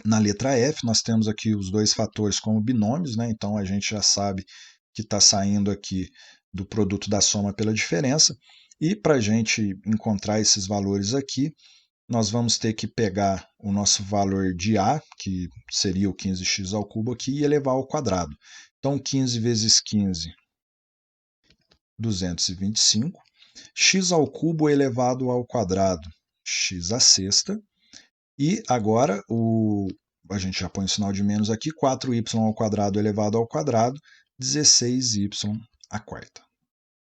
Na letra F, nós temos aqui os dois fatores como binômios, né? Então a gente já sabe que está saindo aqui do produto da soma pela diferença. E para a gente encontrar esses valores aqui, nós vamos ter que pegar o nosso valor de A, que seria o 15x ao cubo aqui, e elevar ao quadrado. Então 15 vezes 15, 225. X ao cubo elevado ao quadrado, x à sexta. E agora a gente já põe o sinal de menos aqui, 4y ao quadrado elevado ao quadrado, 16y à quarta.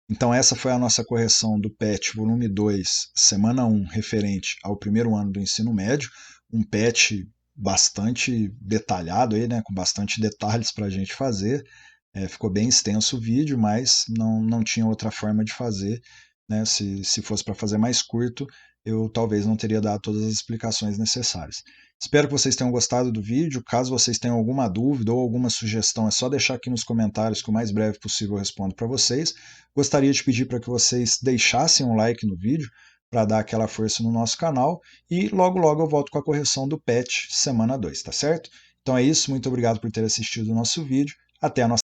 Então essa foi a nossa correção do PET volume 2, semana 1, referente ao primeiro ano do ensino médio, um PET bastante detalhado, aí, né, com bastante detalhes para a gente fazer. Ficou bem extenso o vídeo, mas não tinha outra forma de fazer, né? Se fosse para fazer mais curto, eu talvez não teria dado todas as explicações necessárias. Espero que vocês tenham gostado do vídeo. Caso vocês tenham alguma dúvida ou alguma sugestão, é só deixar aqui nos comentários que o mais breve possível eu respondo para vocês. Gostaria de pedir para que vocês deixassem um like no vídeo para dar aquela força no nosso canal e logo eu volto com a correção do PET semana 2, tá certo? Então é isso, muito obrigado por ter assistido o nosso vídeo. Até a nossa